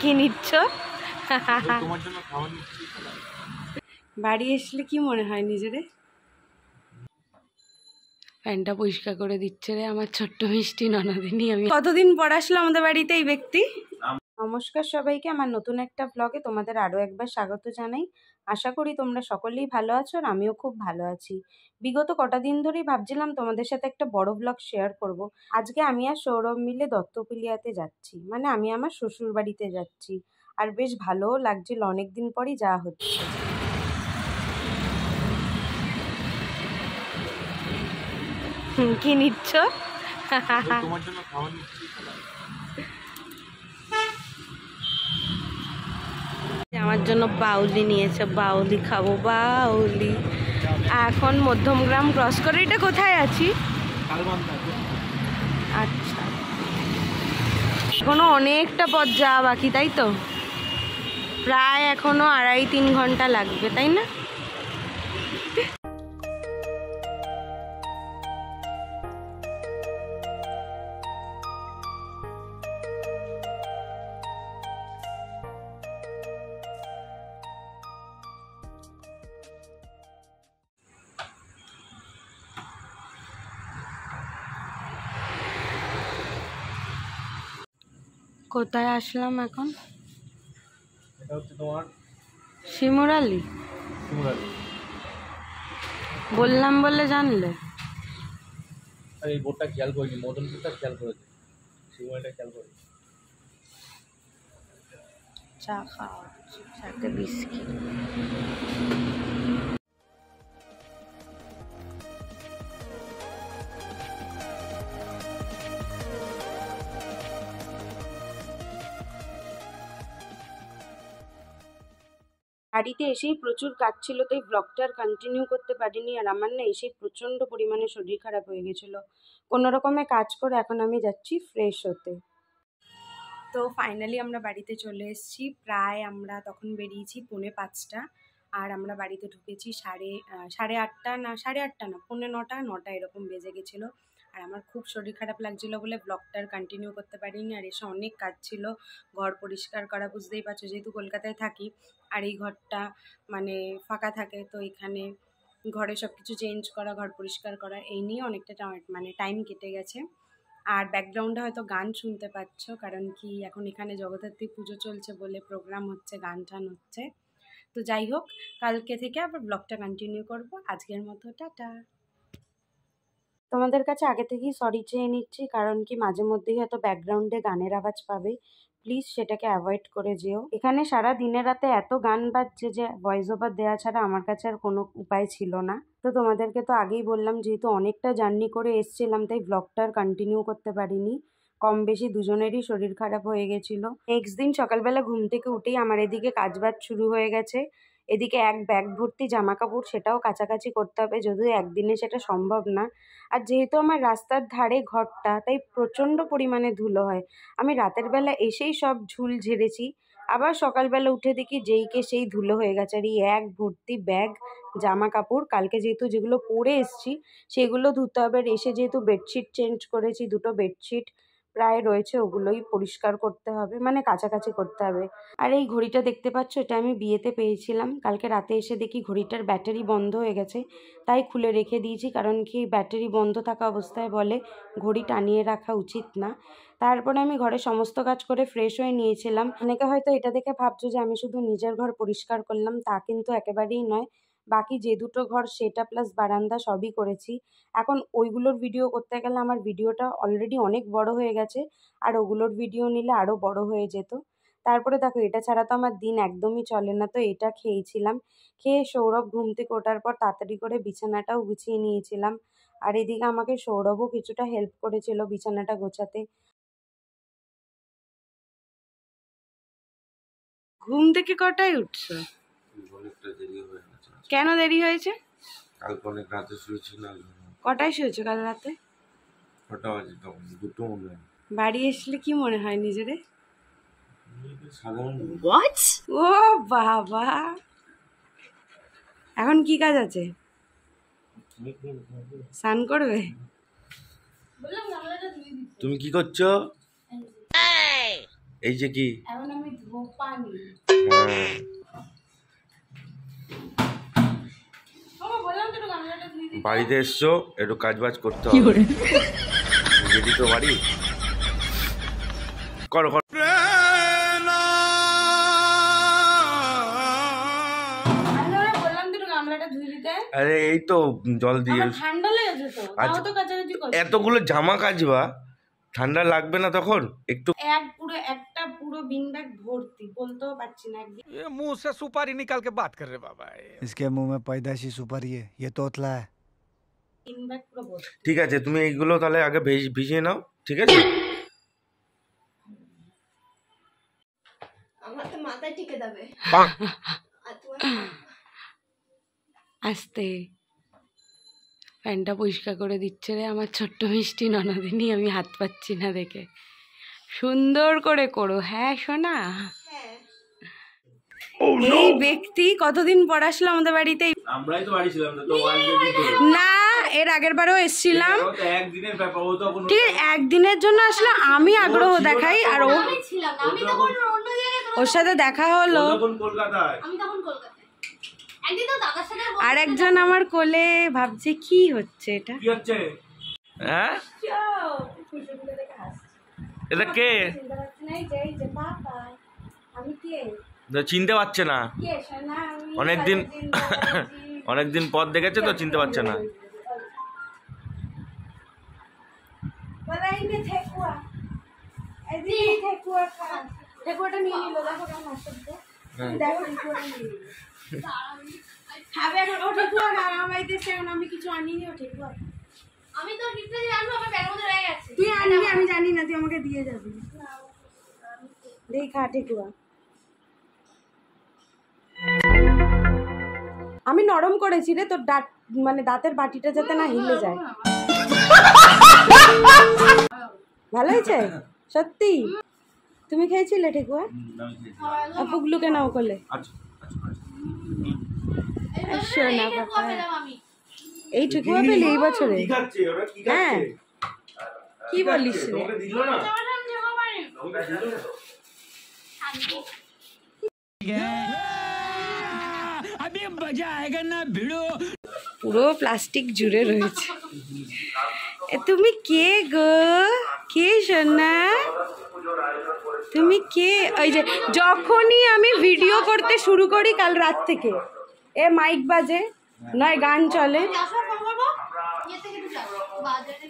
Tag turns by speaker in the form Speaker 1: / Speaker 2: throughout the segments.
Speaker 1: কি নিচ্ছ? বাড়ি আসলে কি মনে হয় নিজেরে? প্যান্টটা পরিষ্কার করে দিচ্ছে রে আমার ছোট্ট মিষ্টি ননদিনী। আমি কতদিন পর আসলো আমাদের বাড়িতে এই ব্যক্তি। নমস্কার সবাইকে, আমার নতুন একটা ব্লগে তোমাদের আরও একবার স্বাগত জানাই। আশা করি তোমরা সকলেই ভালো আছো আর আমিও খুব ভালো আছি। বিগত কটা দিন ধরেই ভাবছিলাম তোমাদের সাথে একটা বড় ব্লগ শেয়ার করব। আজকে আমি আর সৌরভ মিলে দত্তপিলিয়াতে যাচ্ছি, মানে আমি আমার শ্বশুর বাড়িতে যাচ্ছি। আর বেশ ভালোও লাগছিল, অনেকদিন পরই যাওয়া হচ্ছে। কি নিচ্ছ? আমার জন্য বাউলি নিয়েছে, বাউলি খাবো, বাউলি। এখন মধ্যমগ্রাম ক্রস করে এটা কোথায় আছি? আচ্ছা, এখনো অনেকটা পথ যাওয়া বাকি, তাই তো? প্রায় এখনো 2.5-3 ঘন্টা লাগবে, তাই না? কোথায় আসলাম এখন?
Speaker 2: এটা হচ্ছে তোমার
Speaker 1: শিমুরালি। বললাম বলে জানলে?
Speaker 2: আর এই বোর্ডটা খেয়াল করিনি, মদনপুরটা খেয়াল করেছে, শিমুরালিটা খেয়াল করিনি।
Speaker 1: চা খাওয়া সাথে বিস্কিট। বাড়িতে এসেই প্রচুর কাজ ছিল, তাই ব্লগটা আর কন্টিনিউ করতে পারিনি। আর আমার না এসেই প্রচণ্ড পরিমাণে শরীর খারাপ হয়ে গেছিলো। কোনো রকমে কাজ করে এখন আমি যাচ্ছি ফ্রেশ হতে। তো ফাইনালি আমরা বাড়িতে চলে এসেছি। প্রায় আমরা তখন বেরিয়েছি 4:45, আর আমরা বাড়িতে ঢুকেছি সাড়ে আটটা না, 8:30 না, 9:45 এরকম বেজে গেছিলো। আর আমার খুব শরীর খারাপ লাগছিলো বলে ব্লগটা আর কন্টিনিউ করতে পারিনি। আর এসে অনেক কাজ ছিল, ঘর পরিষ্কার করা, বুঝতেই পারছো যেহেতু কলকাতায় থাকি আর এই ঘরটা মানে ফাঁকা থাকে, তো এখানে ঘরে সব কিছু চেঞ্জ করা, ঘর পরিষ্কার করা, এই নিয়ে অনেকটা মানে টাইম কেটে গেছে। আর ব্যাকগ্রাউন্ডে হয়তো গান শুনতে পাচ্ছ, কারণ কি এখন এখানে জগদ্ধাত্রী পুজো চলছে বলে প্রোগ্রাম হচ্ছে, গান টান হচ্ছে। তো যাই হোক, কালকে থেকে আবার ব্লগটা কন্টিনিউ করব। আজকের মতো টাটা। তোমাদের কাছে আগে থেকেই সরি চেয়ে নিচ্ছি, কারণ কি মাঝে মধ্যেই হয়তো ব্যাকগ্রাউন্ডে গানের আওয়াজ পাবে, প্লিজ সেটাকে অ্যাভয়েড করে যেও। এখানে সারা দিনে রাতে এত গান বাজছে যে ভয়েস ওভার দেওয়া ছাড়া আমার কাছে আর কোনো উপায় ছিল না। তো তোমাদেরকে তো আগেই বললাম, যেহেতু অনেকটা জার্নি করে এসছিলাম তাই ব্লগটা আর কন্টিনিউ করতে পারিনি। কম বেশি দুজনেরই শরীর খারাপ হয়ে গেছিলো। নেক্সট দিন সকালবেলা ঘুম থেকে উঠেই আমার এদিকে কাজবাজ শুরু হয়ে গেছে। এদিকে এক ব্যাগ ভর্তি জামা কাপড়, সেটাও কাছাকাছি করতে হবে, যদিও একদিনে সেটা সম্ভব না। আর যেহেতু আমার রাস্তার ধারে ঘরটা, তাই প্রচণ্ড পরিমাণে ধুলো হয়। আমি রাতের বেলা এসেই সব ঝুল ঝেড়েছি, আবার সকালবেলা উঠে দেখি যেইকে সেই ধুলো হয়ে গেছে। আর এই এক ভর্তি ব্যাগ জামা কাপড়, কালকে যেহেতু যেগুলো পরে এসছি সেগুলো ধুতে হবে। আর এসে যেহেতু বেডশিট চেঞ্জ করেছি, 2টো বেডশিট প্রায় রয়েছে, ওগুলোই পরিষ্কার করতে হবে, মানে কাছাকাছি করতে হবে। আর এই ঘড়িটা দেখতে পাচ্ছ, এটা আমি বিয়েতে পেয়েছিলাম। কালকে রাতে এসে দেখি ঘড়িটার ব্যাটারি বন্ধ হয়ে গেছে, তাই খুলে রেখে দিয়েছি। কারণ কি ব্যাটারি বন্ধ থাকা অবস্থায় বলে ঘড়ি টানিয়ে রাখা উচিত না। তারপরে আমি ঘরে সমস্ত কাজ করে ফ্রেশ হয়ে নিয়েছিলাম। অনেকে হয়তো এটা দেখে ভাবছো যে আমি শুধু নিজের ঘর পরিষ্কার করলাম, তা কিন্তু একেবারেই নয়। বাকি যে 2টো ঘর, সেটা প্লাস বারান্দা সবই করেছি। এখন ওইগুলোর ভিডিও করতে গেলে আমার ভিডিওটা অলরেডি অনেক বড় হয়ে গেছে, আর ওগুলোর ভিডিও নিলে আরও বড় হয়ে যেত। তারপরে দেখো, এটা ছাড়া তো আমার দিন একদমই চলে না, তো এটা খেয়েছিলাম। খেয়ে সৌরভ ঘুম থেকে ওঠার পর তাড়াতাড়ি করে বিছানাটাও গুছিয়ে নিয়েছিলাম। আর এদিকে আমাকে সৌরভও কিছুটা হেল্প করেছিল বিছানাটা গোছাতে। ঘুম থেকে কটায় উঠছো? কেন দেরি হয়েছে?
Speaker 2: কালকে অনেক রাতে শুয়েছি না।
Speaker 1: কটায় শুয়েছো কাল রাতে?
Speaker 2: কটা বাজে তখন? 2টো মনে হয়।
Speaker 1: বাড়ি আসলে কি মনে হয় নিজেরে?
Speaker 2: সাধারণ।
Speaker 1: ও বাবা, এখন কি কাজ আছে? স্নান করবে?
Speaker 2: তুমি কি করছো? এই যে কি
Speaker 1: এখন আমি পানি
Speaker 3: হ্যাঁ
Speaker 1: বললাম তো একটু গামলাটা ধুয়ে দিতে।
Speaker 3: বাড়িতে এসছো, একটু কাজ বাজ করতে হবে। যদি তো বাড়ি করো করো।
Speaker 1: বললাম তো একটু গামলাটা ধুয়ে দিতে।
Speaker 3: আরে এই তো জল দিয়ে
Speaker 1: আমার ঠান্ডা লেগেছে তো, তাও তো কাচাকাচি করছি।
Speaker 3: এতগুলো জামা কাচবা, ঠান্ডা লাগবে না তখন একটু?
Speaker 1: একটা পুরো বিন ব্যাগ ভর্তি, বলতেও পারছি না একদিন।
Speaker 4: ये मुंह से सुपारी निकाल के बात कर रहे बाबा।
Speaker 5: इसके मुंह में पैदाइशी सुपारी है, ये तोतला है।
Speaker 1: বিন ব্যাগ পুরো ভর্তি।
Speaker 3: ঠিক আছে, তুমি এইগুলো তাহলে আগে ভিজিয়ে নাও, ঠিক আছে?
Speaker 6: আমার তো মাথায় টিকে যাবে।
Speaker 1: আস্তে, প্যান্টটা পরিষ্কার করে দিচ্ছে রে আমার ছোট্ট মিষ্টি ননদিনী। আমি হাত পাচ্ছি না দেখে। সুন্দর করে করো, হ্যাঁ সোনা। এই ব্যক্তি কতদিন পর আসলো আমাদের বাড়িতে।
Speaker 2: আমরাই তো বাড়ি ছিলাম না তো,
Speaker 1: না, এর আগের বারেও এসেছিলাম।
Speaker 2: একদিনের ব্যাপার, ও তখন
Speaker 1: ঠিক আছে, একদিনের জন্য আসলো, আমি আগ্রহ দেখাই আর ও
Speaker 6: ছিলাম না, আমি তখন অন্য জায়গায়,
Speaker 1: ওর সাথে দেখা হলো।
Speaker 2: তখন কলকাতায়।
Speaker 6: আমি তখন কলকাতায়। একদিন তো দাদার সাথে
Speaker 1: আর একজন আমার কোলে, ভাবছে কি হচ্ছে এটা।
Speaker 2: কি হচ্ছে?
Speaker 3: হ্যাঁ, এটা কে? চিনতে পারছে না, অনেকদিন পর দেখেছে তো, চিনতে পারছে না।
Speaker 1: আমি কিছু আনিনি, ও ঠেকুয়া
Speaker 6: আমি তো গিফট দিয়ে আনবো, আমার ব্যাগের মধ্যে রয়ে গেছে।
Speaker 1: তুই আনবি, আমি জানি না, তুই আমাকে দিয়ে যাবি। দেখ খা ঠেকুয়া। আমি নরম করেছি রে, তোর মানে দাঁতের বাটিটা যাতে না হিলে যায়। ভালো হয়েছে সত্যি? তুমি খেয়েছিলে ঠেকুয়া? পুগলুকে নাও কোলে। শোনা বাবা,
Speaker 6: আমি
Speaker 1: এই ঠেকুয়া পেলে এই বছরে?
Speaker 2: কি খাচ্ছে ওরা? কি
Speaker 1: হ্যাঁ,
Speaker 2: খাচ্ছে?
Speaker 1: কি বলিস রে?
Speaker 2: তোমাকে দিল না?
Speaker 6: আমার জামা পারে
Speaker 2: তোমাকে দিল না তো?
Speaker 4: अभी मजा आएगा ना भिड़ो।
Speaker 1: পুরো প্লাস্টিক জুড়ে রয়েছে। এ তুমি কে গো? কে সোনা? তুমি কে? ওই যে যখনই আমি ভিডিও করতে শুরু করি কাল রাত থেকে, এ মাইক বাজে নয় গান চলে।
Speaker 6: আসার ফোন করবো, ইয়ে থেকে একটু যাবো বাজারে।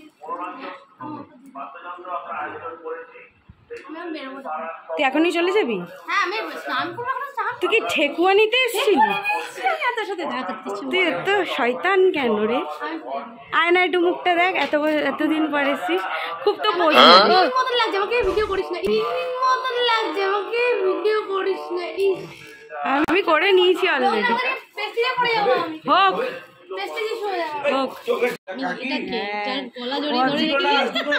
Speaker 6: আমি বেরোবো তখন।
Speaker 1: তুই এখনই চলে যাবি?
Speaker 6: হ্যাঁ, আমি স্নান করবো, এখন স্নান
Speaker 1: তুই কি ঠেকুয়া নিতে এসেছিলি?
Speaker 6: তোর সাথে দেখা করতে ইচ্ছে
Speaker 1: তুই এত শয়তান কেন রে? আয় না, একটু মুখটা দেখ, এতদিন পর এসেছিস। খুব তো পোজ
Speaker 6: ইনির মতন লাগছে, আমাকে ভিডিও করিস না। ইনির মতন লাগছে, আমাকে ভিডিও করিস না।
Speaker 1: আমি করে নিয়েছি অলরেডি।
Speaker 6: পেস্টিজে পড়ে যাবো আমি।
Speaker 1: হোক
Speaker 6: পেস্টিজে শুয়ে যাবো।
Speaker 1: হোক।
Speaker 6: এটা কে? যার গলা জড়িয়ে ধরে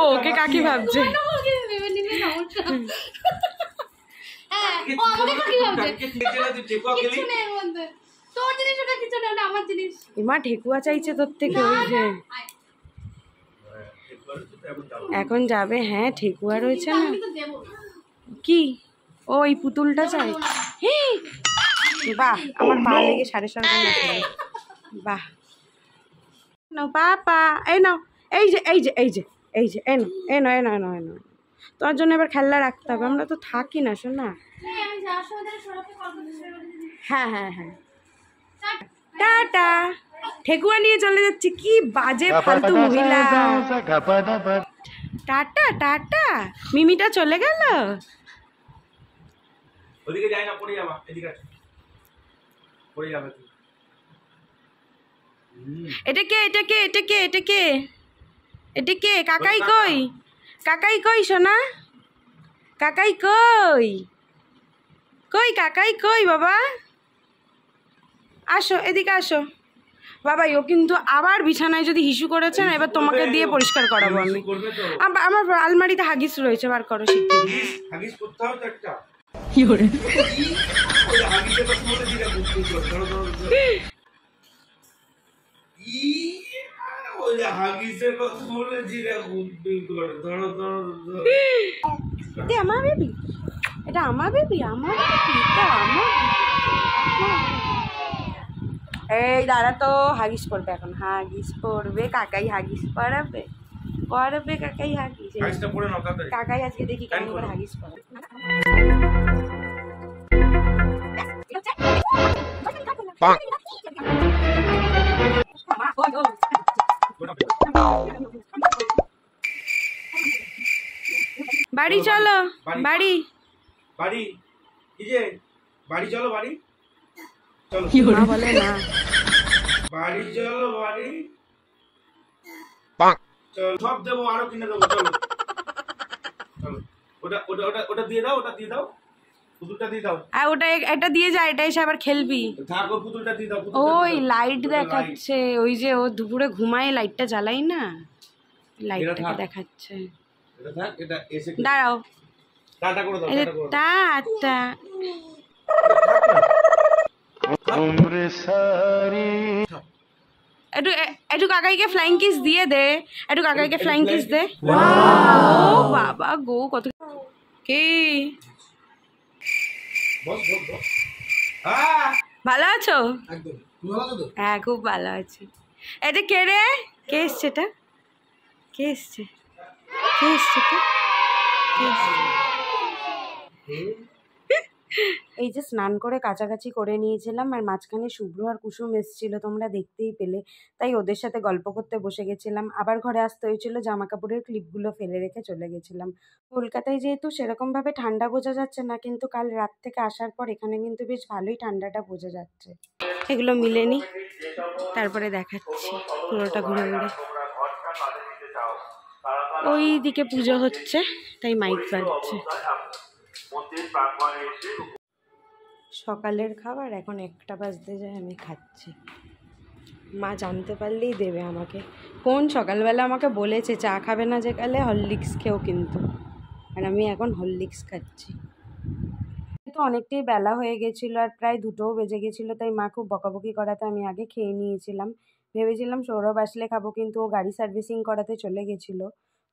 Speaker 1: ও ওকে কাকি ভাবছে।
Speaker 6: হ্যাঁ, ও আমাকে কাকি ভাবছে। কিছু নেই এর মধ্যে। তোর জিনিস ওটা কিছু নেই, ওটা আমার জিনিস।
Speaker 1: এমা ঠেকুয়া চাইছে তোর থেকে, ওই যে
Speaker 6: আয়,
Speaker 1: এখন যাবে। হ্যাঁ ঠেকুয়া রয়েছে না।
Speaker 6: আমি তো দেবো।
Speaker 1: কি ওই পুতুলটা চাই? হেই, বাহ, আমার পা লেগে 7:30 বাহ। নাও পাপা, এই নাও, এই যে এই যে এই যে এই যে এনো এনো এনো এনো এনো। তোর জন্য এবার খেলনা রাখতে হবে, আমরা তো থাকি না শোনা।
Speaker 6: আমি যাওয়ার সময় তাহলে সরাতে কল করতে শুরু।
Speaker 1: হ্যাঁ হ্যাঁ হ্যাঁ, টাটা। ঠেকুয়া নিয়ে চলে যাচ্ছি, কি বাজে ফালতু মহিলা। Tata tata. মিমিটা চলে গেল।
Speaker 2: ওদিকে যাই না, পড়ে যাবা, এদিকে আছে, পড়ে যাবে তুই।
Speaker 1: এটা কে? এটা কে? এটা কে? এটা কে? এটা কে? কাকাই কই? কাকাই কই সোনা? কাকাই কই? কই কাকাই কই? বাবা আসো, এদিকে আসো। বাবা ও কিন্তু আবার বিছানায় যদি হিসু করেছে না, এবার তোমাকে দিয়ে পরিষ্কার করাবো আমি।
Speaker 2: করবে তো?
Speaker 1: আমার আলমারিতে হাগিস রয়েছে, বার করো শিগগিরি।
Speaker 2: হাগিস করতে হবে তো একটা। কি করে? ওই হাগিসের কথা বলে দিলা, বুঝতে ধরো ধরো। ই ওই
Speaker 3: যে হাগিসের কথা বলেছি রে বুদ্ধি করে ধরো ধরো ধরো।
Speaker 1: এটা আমার বেবি, এটা আমার বেবি, আমার বেবি, এটা আমার baby। এই দাঁড়া তো, হাগিস পড়বে এখন, হাগিস পড়বে, কাকাই হাগিস পড়াবে, পড়বে কাকাই হাগিস।
Speaker 3: হাগিসটা পড়ে নাও তাড়াতাড়ি।
Speaker 1: কাকাই আজকে দেখি কেমন করে হাগিস পড়ে। বাড়ি চলো, বাড়ি।
Speaker 3: বাড়ি কি যে বাড়ি চলো, বাড়ি চলো।
Speaker 1: মা বলে না,
Speaker 3: বাড়ি চলো, বাড়ি চলো, সব দেবো, আরো কিনে দেবো, চলো চলো। ওটা ওটা ওটা ওটা দিয়ে দাও, ওটা দিয়ে দাও, পুতুলটা দিয়ে দাও।
Speaker 1: আর ওটা এটা দিয়ে যা, এটা এসে আবার খেলবি।
Speaker 3: থাক, ওই পুতুলটা দিয়ে দাও, পুতুলটা
Speaker 1: ওই
Speaker 3: দিয়ে দাও।
Speaker 1: লাইট
Speaker 3: পুতুলটা
Speaker 1: দেখাচ্ছে, ওই যে ও দুপুরে ঘুমায় লাইটটা জ্বালাই না, লাইটটাকে
Speaker 3: থাক।
Speaker 1: দেখাচ্ছে।
Speaker 3: এটা থাক, এটা এসে
Speaker 1: দাঁড়াও,
Speaker 3: টাটা করে দাও,
Speaker 1: এই যে
Speaker 3: টাটা করে দাও।
Speaker 1: টাটা। একটু একটু কাকাইকে ফ্লাইং কিস দিয়ে দে, একটু কাকাইকে ফ্লাইং কিস দে। ও বাবা গো, কত কি
Speaker 3: বস বস বস। হ্যাঁ
Speaker 1: ভালো আছো?
Speaker 3: একদম, তুমি ভালো আছো তো?
Speaker 1: হ্যাঁ খুব ভালো আছি। এটা কে রে? কে এসছে এটা? কে এসছে? কে এসছে এটা? কে এসছে? এই যে স্নান করে কাছাকাছি করে নিয়েছিলাম, আর মাঝখানে শুভ্র আর কুসুম এসেছিল, তোমরা দেখতেই পেলে, তাই ওদের সাথে গল্প করতে বসে গেছিলাম। আবার ঘরে আসতে হয়েছিল, জামা কাপড়ের ক্লিপগুলো ফেলে রেখে চলে গেছিলাম। কলকাতায় যেহেতু সেরকমভাবে ঠান্ডা বোঝা যাচ্ছে না, কিন্তু কাল রাত থেকে আসার পর এখানে কিন্তু বেশ ভালোই ঠান্ডাটা বোঝা যাচ্ছে। এগুলো মিলেনি, তারপরে দেখাচ্ছি পুরোটা ঘুরে ঘুরে। ওই দিকে পুজো হচ্ছে, তাই মাইক বাজছে। সকালের খাবার এখন 1টা বাজতে যায়, আমি খাচ্ছি। মা জানতে পারলেই দেবে আমাকে। কোন সকালবেলা আমাকে বলেছে চা খাবে না যে কালে হরলিক্স খেও কিন্তু, আর আমি এখন হরলিক্স খাচ্ছি। তো অনেকটাই বেলা হয়ে গেছিলো, আর প্রায় 2টোও বেজে গেছিলো, তাই মা খুব বকাবকি করাতে আমি আগে খেয়ে নিয়েছিলাম। ভেবেছিলাম সৌরভ আসলে খাবো, কিন্তু ও গাড়ি সার্ভিসিং করাতে চলে গেছিলো।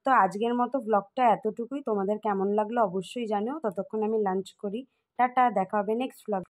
Speaker 1: তো আজকের মতো ব্লগটা এতটুকুই। তোমাদের কেমন লাগলো অবশ্যই জানিও। ততক্ষণ আমি লাঞ্চ করি। টাটা, দেখা হবে নেক্সট ব্লগ।